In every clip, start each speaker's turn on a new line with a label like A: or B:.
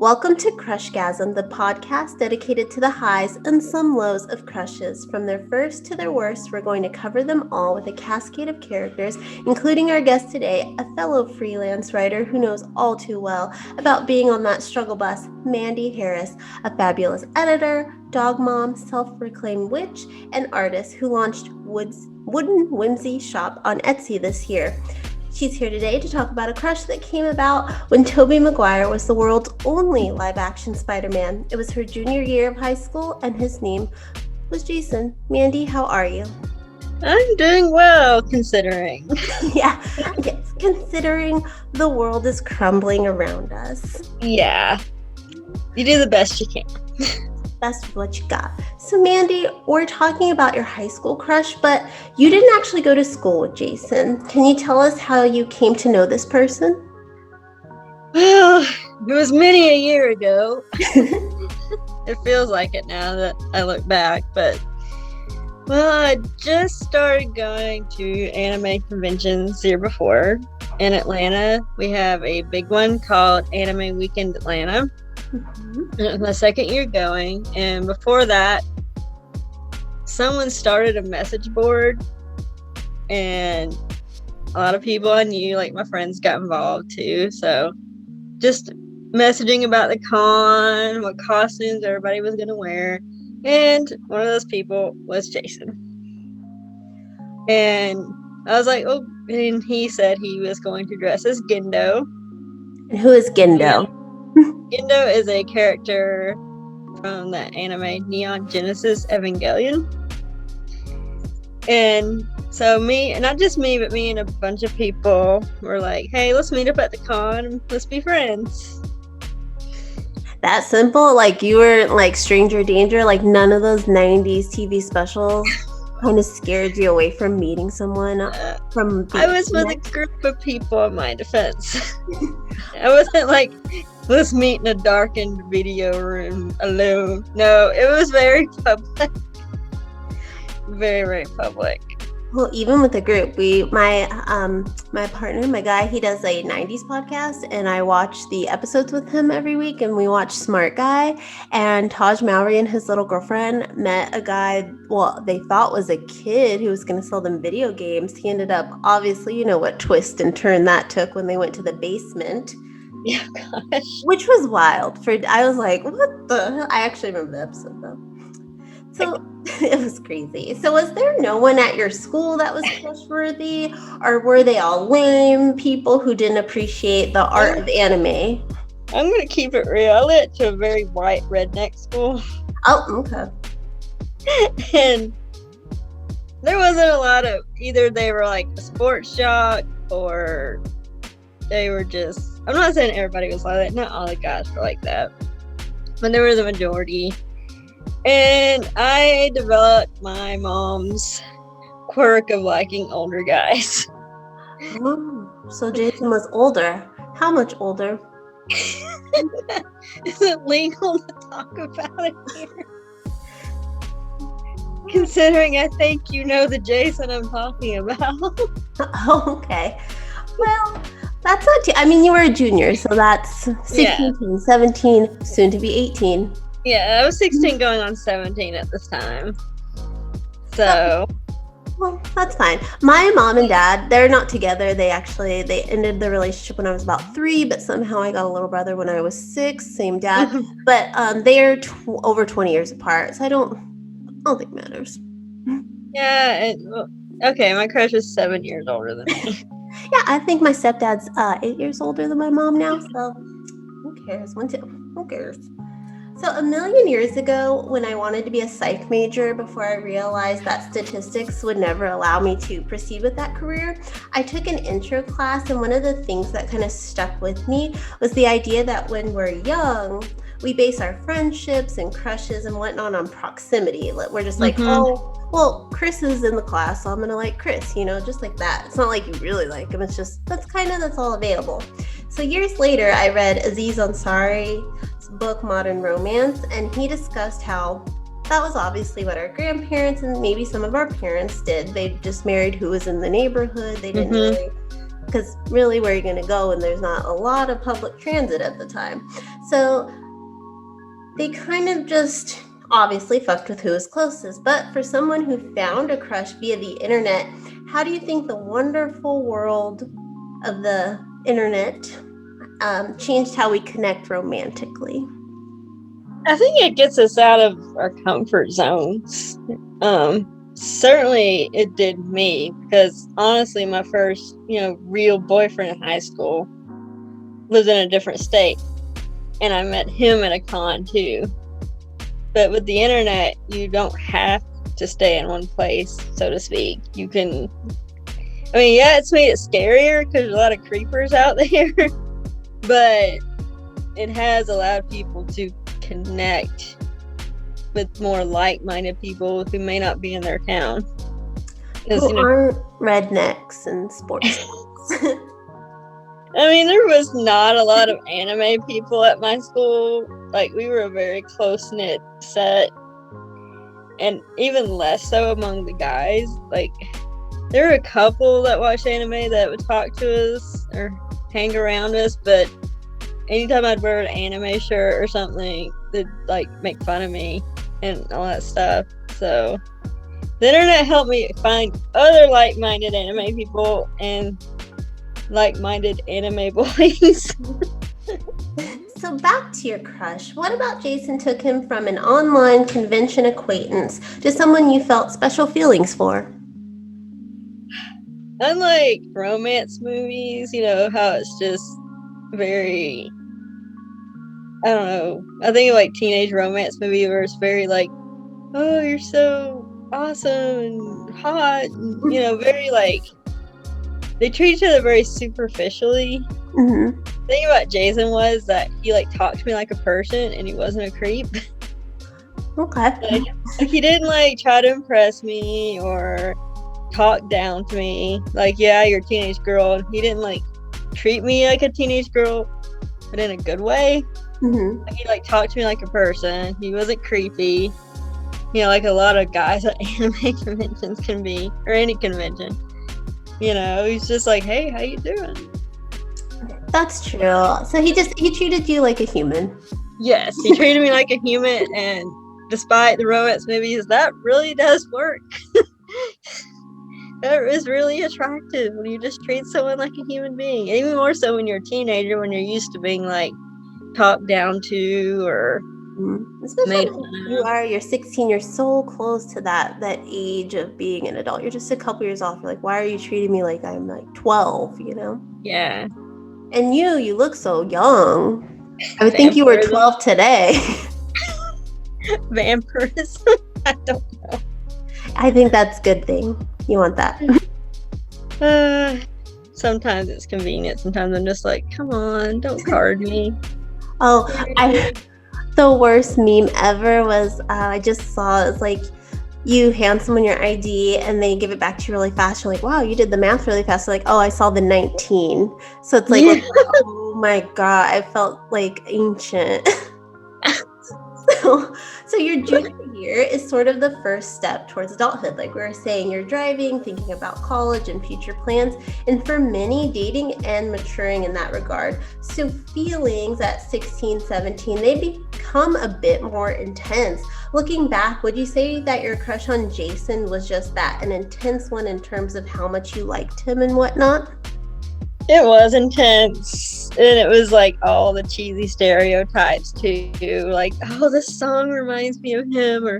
A: Welcome to Crushgasm, the podcast dedicated to the highs and some lows of crushes. From their first to their worst, we're going to cover them all with a cascade of characters, including our guest today, a fellow freelance writer who knows all too well about being on that struggle bus, Mandi Harris, a fabulous editor, dog mom, self-proclaimed witch, and artist who launched Wooden Whimsy Shop on Etsy this year. She's here today to talk about a crush that came about when Tobey Maguire was the world's only live-action Spider-Man. It was her junior year of high school, and his name was Jason. Mandi, how are you?
B: I'm doing well, considering.
A: Yes, considering the world is crumbling around us.
B: Yeah, you do the best you can.
A: That's what you got. So Mandi, we're talking about your high school crush, but you didn't actually go to school with Jason. Can you tell us how you came to know this person?
B: Well, it was many a year ago. It feels like it now that I look back, but I just started going to anime conventions the year before in Atlanta. We have a big one called Anime Weekend Atlanta. Mm-hmm. It was my second year going, and before that someone started a message board, and a lot of people I knew, like my friends, got involved too. So just messaging about the con, what costumes everybody was going to wear, and one of those people was Jason. And I was like, oh, and he said he was going to dress as Gendo.
A: And who is Gendo?
B: Gendo is a character from the anime Neon Genesis Evangelion. And so not just me, but me and a bunch of people were like, hey, let's meet up at the con. Let's be friends.
A: That simple? Like you were like stranger danger? Like none of those 90s TV specials kind of scared you away from meeting someone from the
B: I was with a group of people, in my defense. I wasn't like, let's meet in a darkened video room alone. No, it was very public. Very, very public.
A: Well, even with the group, my partner, my guy, he does a 90s podcast, and I watch the episodes with him every week, and we watch Smart Guy, and Taj Mowry and his little girlfriend met a guy, well, they thought was a kid who was going to sell them video games. He ended up, obviously, you know what twist and turn that took when they went to the basement.
B: Yeah, gosh.
A: Which was wild. I was like, what the hell? I actually remember the episode, though. So it was crazy. So was there no one at your school that was crush-worthy? Or were they all lame people who didn't appreciate the art of anime?
B: I'm going to keep it real. I went to a very white redneck school.
A: Oh, okay.
B: And there wasn't a lot of, either they were like a sports jock, or they were just, I'm not saying everybody was like that. Not all the guys were like that. But there was a majority. And I developed my mom's quirk of liking older guys.
A: Oh, so Jason was older. How much older?
B: Is it legal to talk about it here? Considering I think you know the Jason I'm talking about.
A: Oh, okay. Well, that's not I mean, you were a junior, so that's 16, 17, soon to be 18.
B: Yeah, I was 16 going on 17 at this time. So.
A: Well, that's fine. My mom and dad, they're not together. They ended the relationship when I was about 3, but somehow I got a little brother when I was 6, same dad. But they are over 20 years apart, so I don't think it matters.
B: Yeah, okay, my crush was 7 years older than me.
A: Yeah, I think my stepdad's 8 years older than my mom now, so who cares? Who cares? So a million years ago, when I wanted to be a psych major before I realized that statistics would never allow me to proceed with that career, I took an intro class, and one of the things that kind of stuck with me was the idea that when we're young, we base our friendships and crushes and whatnot on proximity. We're just like, oh, well, Chris is in the class, so I'm going to like Chris, just like that. It's not like you really like him. It's just, that's all available. So years later, I read Aziz Ansari's book, Modern Romance, and he discussed how that was obviously what our grandparents and maybe some of our parents did. They just married who was in the neighborhood. They didn't really because really, where are you going to go when there's not a lot of public transit at the time? So they kind of just obviously fucked with who was closest. But for someone who found a crush via the internet, how do you think the wonderful world of the internet changed how we connect romantically?
B: I think it gets us out of our comfort zones. Certainly it did me, because honestly, my first, real boyfriend in high school lived in a different state, and I met him at a con too. But with the internet, you don't have to stay in one place, so to speak. You can, it's made it scarier because there's a lot of creepers out there, but it has allowed people to connect with more like-minded people who may not be in their town.
A: Who aren't rednecks and sports.
B: There was not a lot of anime people at my school. Like, we were a very close-knit set, and even less so among the guys. Like, there were a couple that watched anime that would talk to us or hang around us, but anytime I'd wear an anime shirt or something, they'd make fun of me and all that stuff. So the internet helped me find other like-minded anime people and like-minded anime boys.
A: So back to your crush. What about Jason took him from an online convention acquaintance to someone you felt special feelings for?
B: Unlike romance movies, how it's just very, I don't know, I think of teenage romance movie where it's very oh, you're so awesome and hot, and, very they treat each other very superficially.
A: Mm-hmm.
B: The thing about Jason was that he talked to me like a person, and he wasn't a creep.
A: Okay.
B: He didn't try to impress me or talk down to me. Yeah, you're a teenage girl. He didn't treat me like a teenage girl, but in a good way.
A: Mm-hmm.
B: He talked to me like a person. He wasn't creepy. Like a lot of guys at anime conventions can be, or any convention. He's just hey, how you doing?
A: That's true. So he treated you like a human.
B: Yes, he treated me like a human, and despite the romance movies, that really does work. That is really attractive when you just treat someone like a human being. Even more so when you're a teenager, when you're used to being talked down to or
A: especially when you're 16, you're so close to that age of being an adult. You're just a couple years off. You're why are you treating me like I'm 12,
B: Yeah.
A: And you look so young. I would think you were 12 today.
B: Vampirism? I don't know.
A: I think that's a good thing. You want that.
B: Sometimes it's convenient. Sometimes I'm just come on, don't card me.
A: Oh, the worst meme ever was I just saw it's you hand someone your ID and they give it back to you really fast. You're wow, you did the math really fast. They're oh, I saw the 19. So it's oh my God, I felt ancient. So your junior year is sort of the first step towards adulthood. Like we were saying, you're driving, thinking about college and future plans. And for many, dating and maturing in that regard. So feelings at 16, 17, they become a bit more intense. Looking back, would you say that your crush on Jason was just that, an intense one in terms of how much you liked him and whatnot?
B: It was intense, and it was all the cheesy stereotypes too, oh, this song reminds me of him, or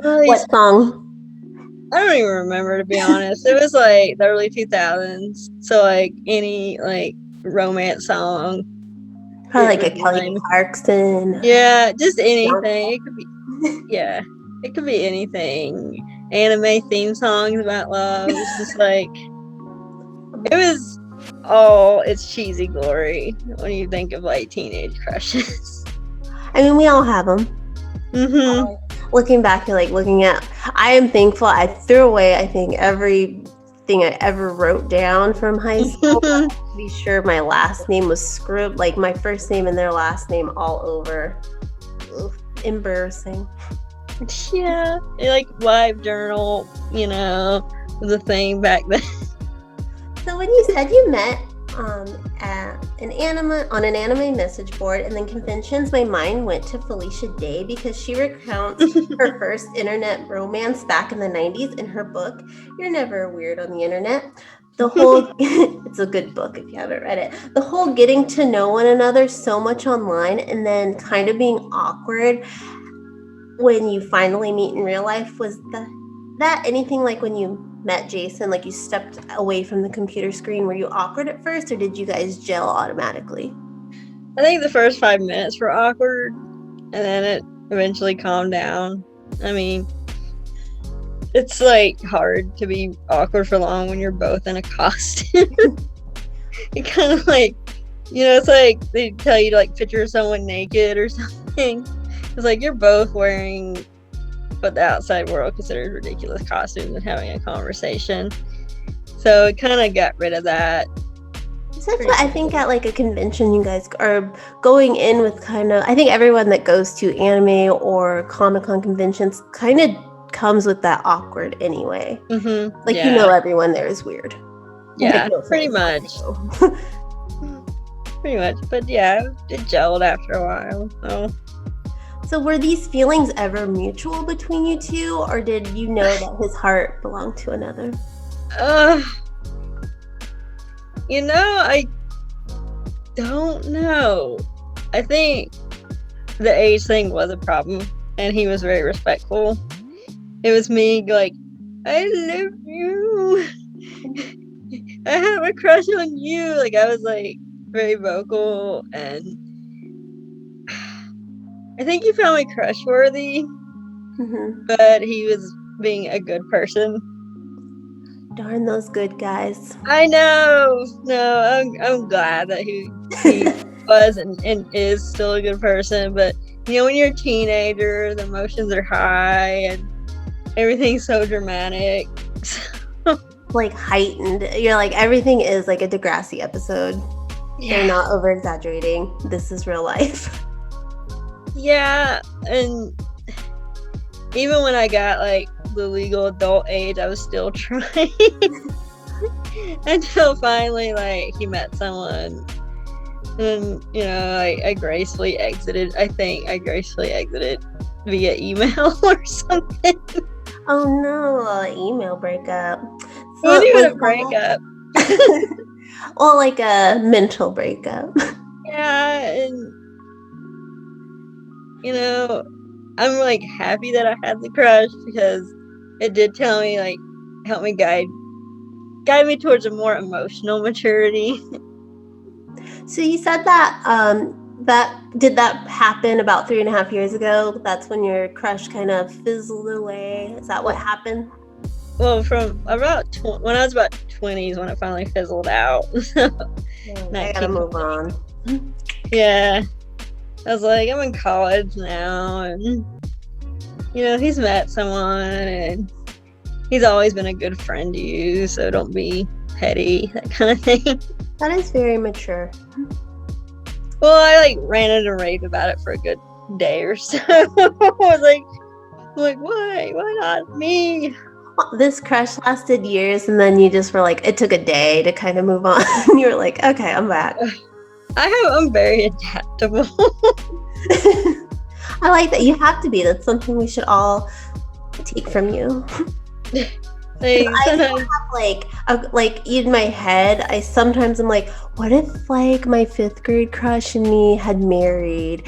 A: what song?
B: I don't even remember, to be honest. It was the early 2000s, so any romance song,
A: probably a Kelly Clarkson.
B: Yeah, just anything. It could be, yeah, it could be anything. Anime theme songs about love. It's just it was. Oh, it's cheesy glory when you think of teenage crushes.
A: I mean, we all have them.
B: Mm-hmm.
A: Looking back, you're looking at. I am thankful. I threw away, I think, everything I ever wrote down from high school. To be sure, my last name was scribbled, my first name and their last name all over. Oof, embarrassing.
B: Yeah, live journal, was a thing back then.
A: So when you said you met at on an anime message board, and then conventions. My mind went to Felicia Day because she recounts her first internet romance back in the 90s in her book, You're Never Weird on the Internet. The whole it's a good book if you haven't read it. The whole getting to know one another so much online and then kind of being awkward when you finally meet in real life, was that anything like when you met Jason, like you stepped away from the computer screen? Were you awkward at first, or did you guys gel automatically?
B: I think the first 5 minutes were awkward, and then it eventually calmed down. I mean, it's like hard to be awkward for long when you're both in a costume. It kind of like, it's like they tell you to like picture someone naked or something. It's like you're both wearing what the outside world considers ridiculous costumes and having a conversation. So it kind of got rid of that.
A: So that's what I think at like a convention you guys are going in with I think everyone that goes to anime or Comic-Con conventions kind of comes with that awkward anyway.
B: Mm-hmm.
A: Like, everyone there is weird.
B: Yeah, pretty much. Pretty much. But yeah, it gelled after a while.
A: So were these feelings ever mutual between you two, or did you know that his heart belonged to another?
B: I don't know. I think the age thing was a problem, and he was very respectful. It was me like, I love you. I have a crush on you. Like, I was like very vocal, and I think he found me crush worthy, but he was being a good person.
A: Darn those good guys.
B: I know. No, I'm glad that he was and is still a good person. But when you're a teenager, the emotions are high and everything's so dramatic.
A: Like heightened. You're like, everything is like a Degrassi episode. Yeah. They're not over exaggerating. This is real life.
B: Yeah, and even when I got like the legal adult age, I was still trying until finally like he met someone, and I gracefully exited. I think I gracefully exited via email or something.
A: Oh no, email breakup.
B: It wasn't even a breakup.
A: Well, like a mental breakup.
B: Yeah, and I'm like happy that I had the crush because it did tell me, like, help me guide me towards a more emotional maturity.
A: So you said that did that happen about 3.5 years ago? That's when your crush kind of fizzled away. Is that what happened?
B: Well, from about when I was about 20s when it finally fizzled out.
A: I gotta move on.
B: Yeah. I was like, I'm in college now, and he's met someone, and he's always been a good friend to you, so don't be petty, that kind of thing.
A: That is very mature.
B: Well, I like ranted and raved about it for a good day or so. I was like, why not me?
A: This crush lasted years, and then you just were like, it took a day to kind of move on. You were like, okay, I'm back.
B: I'm very adaptable.
A: I like that. You have to be. That's something we should all take from you. I have like in my head, I sometimes am like, what if like my 5th grade crush and me had married?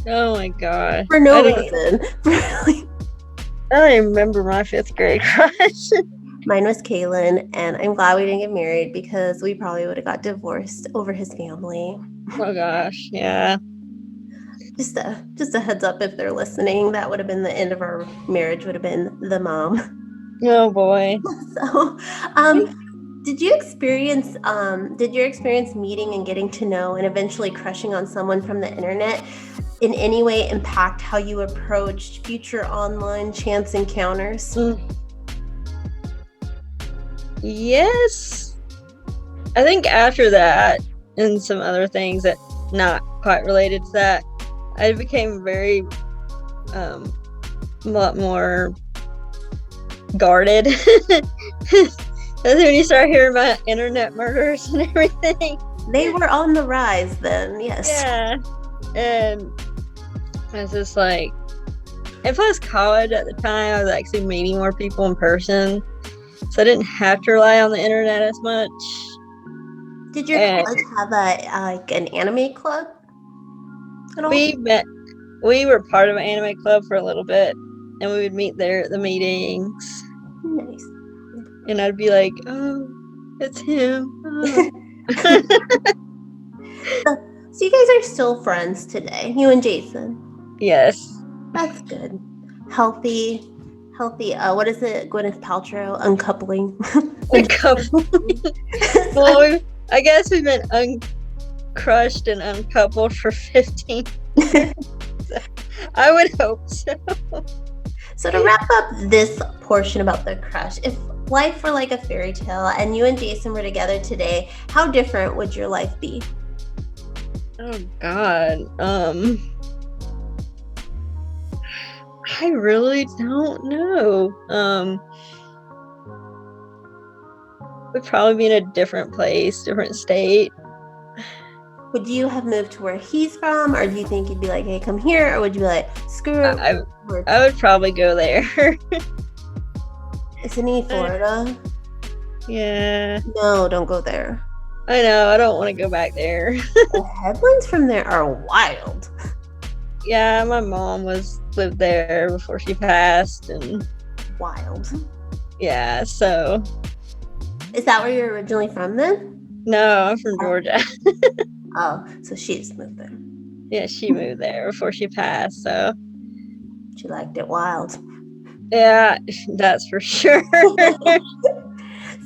B: Oh my god.
A: For no reason.
B: I don't remember my 5th grade crush.
A: Mine was Kaylin, and I'm glad we didn't get married because we probably would have got divorced over his family.
B: Oh gosh, yeah.
A: Just a heads up if they're listening, that would have been the end of our marriage, would have been the mom.
B: Oh boy.
A: So, did your experience meeting and getting to know and eventually crushing on someone from the internet in any way impact how you approached future online chance encounters?
B: Yes. I think after that and some other things that not quite related to that, I became very a lot more guarded. That's when you start hearing about internet murders and everything.
A: They were on the rise then, yes.
B: Yeah. And I was just like, and plus college at the time, I was actually meeting more people in person. So I didn't have to rely on the internet as much.
A: Did your
B: And
A: college have an anime club at all?
B: we were part of an anime club for a little bit, and we would meet there at the meetings.
A: Nice.
B: And I'd be like, oh, it's him. Oh.
A: So you guys are still friends today, you and Jason?
B: Yes.
A: That's good. Healthy. What is it? Gwyneth Paltrow, uncoupling.
B: Well, I guess we've been uncrushed and uncoupled for 15 years. So I would hope so.
A: So to wrap up this portion about the crush, if life were like a fairy tale and you and Jason were together today, how different would your life be?
B: Oh God. I really don't know. We'd probably be in a different place, different state.
A: Would you have moved to where he's from, or do you think you'd be like, hey, come here, or would you be like, screw it?
B: I would probably go there.
A: Isn't he Florida?
B: Yeah.
A: No, don't go there.
B: I know, I don't want to go back there.
A: The headlines from there are wild.
B: Yeah, my mom lived there before she passed, and
A: Wild.
B: yeah, so.
A: Is that where you're originally from then?
B: No, I'm from Georgia.
A: Oh, so she just moved there.
B: Yeah, she moved there before she passed, so.
A: She liked it wild.
B: Yeah, that's for sure.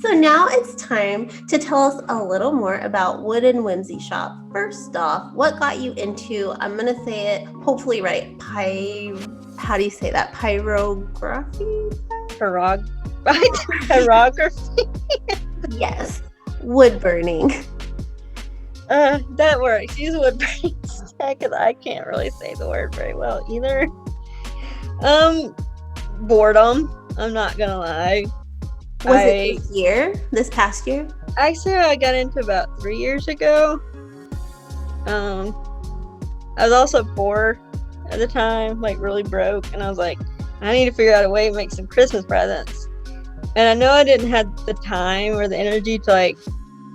A: So now it's time to tell us a little more about Wood and Whimsy Shop. First off, what got you into, I'm going to say it hopefully right, how do you say that? Pyrography?
B: Pyrography?
A: Yes. Wood burning.
B: That works. Use wood burning because I can't really say the word very well either. Boredom. I'm not going to lie.
A: Was it this past year?
B: Actually, I got into about 3 years ago. I was also poor at the time, like really broke, and I was like, I need to figure out a way to make some Christmas presents. And I know I didn't have the time or the energy to like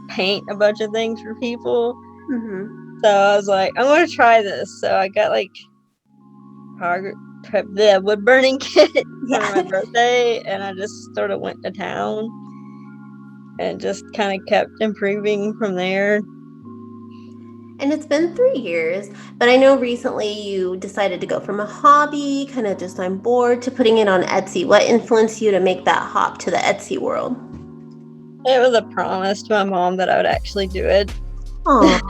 B: paint a bunch of things for people.
A: Mm-hmm.
B: So I was like, I'm going to try this. So I got like the wood burning kit for my birthday, and I just sort of went to town and just kind of kept improving from there.
A: And it's been 3 years, but I know recently you decided to go from a hobby, kind of just I'm bored, to putting it on Etsy. What influenced you to make that hop to the Etsy world?
B: It was a promise to my mom that I would actually do it.
A: Oh,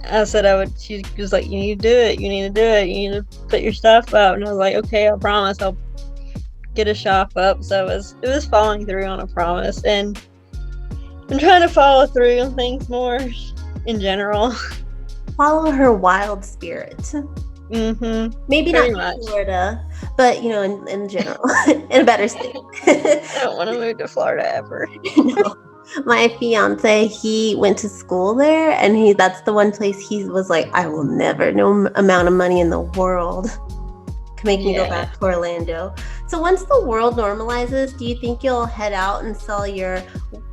B: I said I would. She was like, "You need to do it. You need to do it. You need to put your stuff up." And I was like, "Okay, I promise. I'll get a shop up." So it was following through on a promise, and I'm trying to follow through on things more in general.
A: Follow her wild spirit.
B: Mm-hmm.
A: Maybe
B: Pretty
A: not
B: much.
A: Florida, but in general, in a better state.
B: I don't want to move to Florida ever.
A: No. My fiance, he went to school there, and that's the one place he was like, I will never, no amount of money in the world can make me go back to Orlando. So once the world normalizes, do you think you'll head out and sell your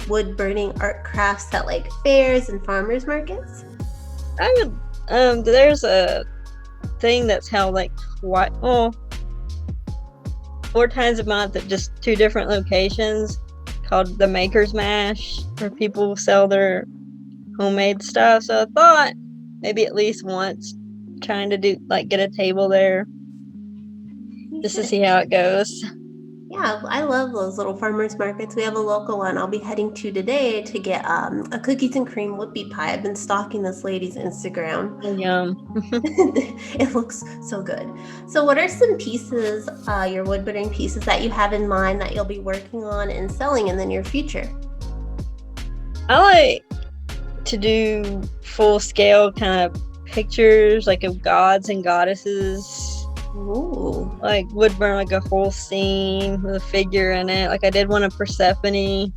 A: wood burning art crafts at like fairs and farmers markets?
B: I would. There's a thing that's held like 4 times a month at just 2 different locations, called the Maker's Mash, where people sell their homemade stuff. So I thought maybe at least once trying to get a table there just to see how it goes.
A: Yeah, I love those little farmers markets. We have a local one I'll be heading to today to get a cookies and cream whoopie pie. I've been stalking this lady's Instagram.
B: Yum.
A: It looks so good. So what are some pieces, your wood burning pieces that you have in mind that you'll be working on and selling in the near future?
B: I like to do full scale kind of pictures like of gods and goddesses
A: Ooh.
B: Like would burn like a whole scene with a figure in it. Like I did one of Persephone,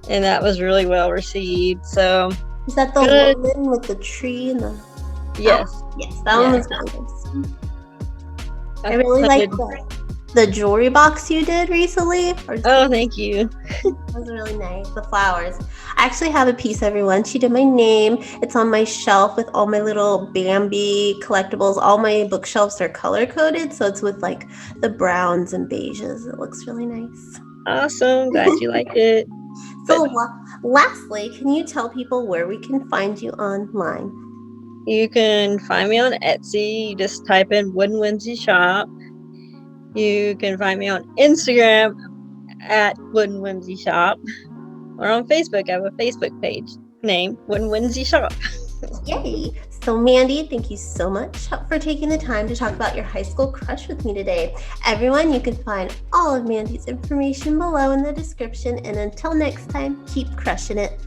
B: and that was really well received. So
A: Is that the
B: good.
A: woman with the tree and the?
B: Yes.
A: Yes, that one
B: Yeah.
A: was nice. I really like the jewelry box you did recently.
B: Oh, thank you.
A: That was really nice. The flowers. I actually have a piece, everyone. She did my name. It's on my shelf with all my little Bambi collectibles. All my bookshelves are color coded, so it's with like the browns and beiges. It looks really nice.
B: Awesome. Glad you liked it.
A: So, lastly, can you tell people where we can find you online?
B: You can find me on Etsy. You just type in Whimsy Shop. You can find me on Instagram at Whimsy Shop, or on Facebook. I have a Facebook page named Whimsy Shop.
A: Yay! So, Mandi, thank you so much for taking the time to talk about your high school crush with me today. Everyone, you can find all of Mandi's information below in the description. And until next time, keep crushing it.